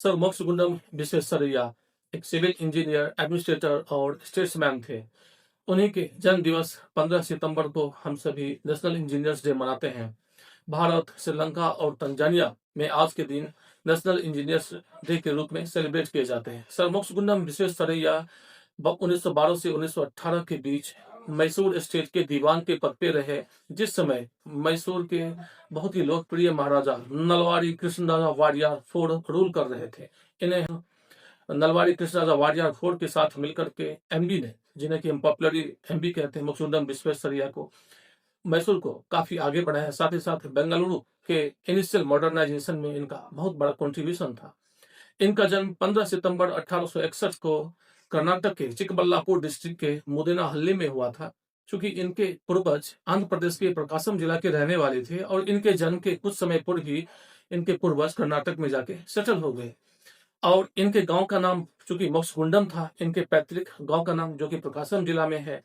Sir Mokshagundam Visvesvaraya एक civil engineer, administrator और statesman थे। उन्हीं के जन्म दिवस 15 सितंबर को हम सभी नेशनल इंजीनियर्स डे मनाते हैं। भारत, श्रीलंका और तंजानिया में आज के दिन नेशनल इंजीनियर्स डे के रूप में सेलिब्रेट किए जाते हैं। सर मोक्षगुंडम विश्वेश्वरैया 1912 से 1918 के बीच मैसूर स्टेट के दीवान के पद पे रहे, जिस समय मैसूर के बहुत ही लोकप्रिय महाराजा नलवाड़ी कृष्णराजा वाडियार फोर्ड रूल कर रहे थे। इन्हें नलवाड़ी कृष्णराजा वाडियार फोर्ड के साथ मिलकर के एमबी ने, जिन्हें कि हम पॉपुलरली एमबी कहते हैं, मोक्षगुंडम विश्वेश्वरैया को, मैसूर को काफी आगे बढ़ाया। साथ ही साथ बेंगलुरु के इनिशियल मॉडर्नाइजेशन में इनका बहुत बड़ा कंट्रीब्यूशन था। इनका जन्म 15 सितंबर 1861 को कर्नाटक के चिकबल्लापुर डिस्ट्रिक्ट के मुदेनाहल्ली में हुआ था। चूंकि इनके पूर्वज आंध्र प्रदेश के प्रकाशम जिला के रहने वाले थे और इनके जन्म के कुछ समय पूर्व ही इनके पूर्वज कर्नाटक में जाके सेटल हो गए। और इनके गांव का नाम चूंकि मोक्षगुंडम था, इनके पैतृक गांव का नाम जो कि प्रकाशम जिला में है,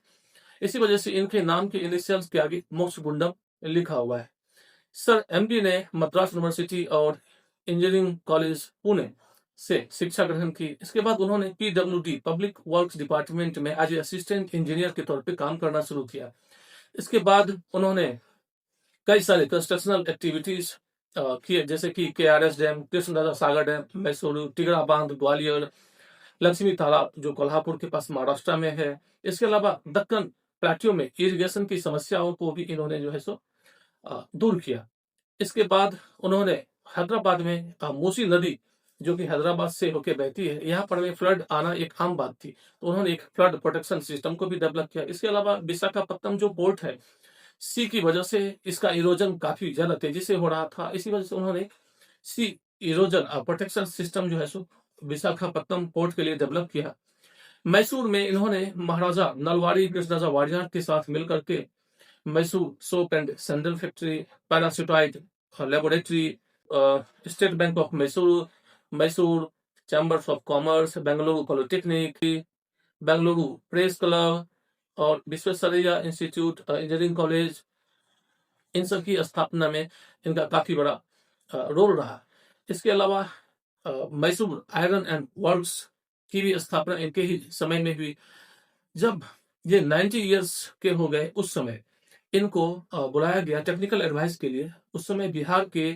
इसी वजह से इनके नाम के इनिशियल्स के आगे मोक्षगुंडम लिखा हुआ है। सर एमडी ने मद्रास यूनिवर्सिटी और इंजीनियरिंग कॉलेज पुणे से शिक्षा ग्रहण की। इसके बाद उन्होंने पीडब्ल्यूडी पब्लिक वर्क्स डिपार्टमेंट में एज ए असिस्टेंट इंजीनियर के तौर पे काम करना शुरू किया। इसके बाद उन्होंने कई सारे कंस्ट्रक्शनल एक्टिविटीज किए, जैसे कि केआरएस डैम, कृष्णराजा सागर डैम, मैसूरू, टिगरा बांध ग्वालियर, लक्ष्मी तालाब जो कोल्हापुर के पास महाराष्ट्र में है। इसके अलावा दक्कन प्लेट्यू में इरिगेशन की समस्याओं को भी इन्होंने जो है सो दूर किया। इसके बाद उन्होंने हैदराबाद में मूसी नदी जो कि हैदराबाद से होकर बहती है, यहाँ पर में फ्लड आना एक आम बात थी, तो उन्होंने एक फ्लड प्रोटेक्शन सिस्टम को भी डेवलप किया। इसके अलावा विशाखापत्तनम जो पोर्ट है, सी की वजह से इसका इरोजन काफी ज्यादा तेजी से हो रहा था। इसी वजह से उन्होंने सी इरोजन प्रोटेक्शन सिस्टम जो है सो विशाखापत्तनम पोर्ट के लिए डेवलप किया। मैसूर में इन्होंने महाराजा नलवाड़ी कृष्णराजा वाडियार के साथ मिलकर के Mysore soap and sandal factory, पैरासिटाइड laboratory, state bank of Mysore, Mysore chambers of commerce, Bengaluru polytechnic, Bengaluru press club और विश्वेश्वरैया इंस्टीट्यूट इंजीनियरिंग कॉलेज, इन सब की स्थापना में इनका काफी बड़ा रोल रहा। इसके अलावा मैसूर आयरन एंड वर्क्स की भी स्थापना इनके ही समय में हुई। जब ये 90 इयर्स के हो गए, उस समय इनको बुलाया गया टेक्निकल एडवाइस के लिए। उस समय बिहार के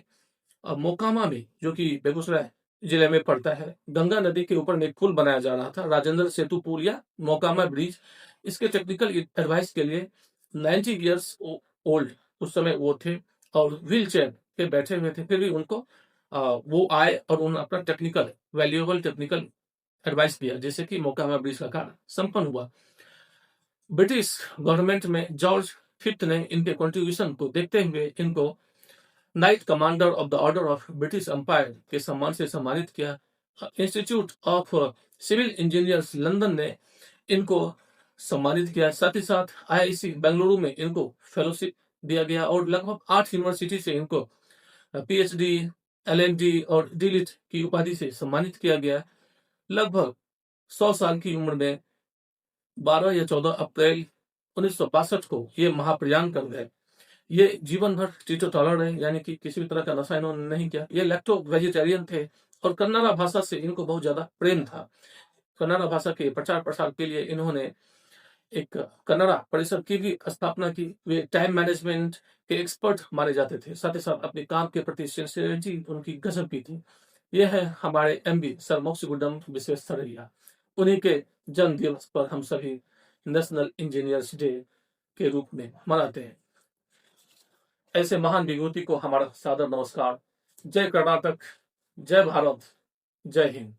मोकामा में, जो कि बेगूसराय जिले में पड़ता है, गंगा नदी के ऊपर में एक पुल बनाया जा रहा था, राजेंद्र सेतु पुल या मोकामा ब्रिज। इसके टेक्निकल एडवाइस के लिए 90 इयर्स ओल्ड उस समय वो थे और व्हील चेयर पे बैठे हुए थे, फिर भी उनको वो आए और उन्होंने अपना टेक्निकल वैल्यूएबल टेक्निकल एडवाइस दिया, जैसे कि मोकामा ब्रिज का कार्य संपन्न हुआ। ब्रिटिश गवर्नमेंट में जॉर्ज फिफ्थ ने इनके कंट्रीब्यूशन को देखते हुए इनको knight commander of the order of British empire के सम्मान से सम्मानित किया। Institute of civil engineers London ने इनको सम्मानित किया। साथ ही साथ आईआईसी बेंगलुरु में इनको फेलोशिप दिया गया और लगभग 8 यूनिवर्सिटी से इनको पीएचडी, एलएनडी और डीलिट की उपाधि से सम्मानित किया गया। लगभग 100 साल की उम्र में 12 या 14 अप्रैल 1962 को ये महाप्रयाण कर गए। ये जीवन भर टीटोटॉलर रहे, यानी कि किसी भी तरह का नशा इन्होंने नहीं किया। ये लैक्टो वेजिटेरियन थे और कन्नड़ा भाषा से इनको बहुत ज्यादा प्रेम था। कन्नड़ा भाषा के प्रचार प्रसार के लिए इन्होंने एक कन्नड़ा परिषद की भी स्थापना की। वे टाइम मैनेजमेंट के एक्सपर्ट माने जाते थे। साथ ही साथ अपने काम के प्रति सिंसियरिटी उनकी गजब की थी। यह है हमारे एमबी सर मोक्षगुंडम विश्वेश्वरैया। उन्हीं के जन्म दिवस पर हम सभी नेशनल इंजीनियर्स डे के रूप में मनाते हैं। ऐसे महान विभूति को हमारा सादर नमस्कार। जय कर्नाटक, जय भारत, जय हिंद।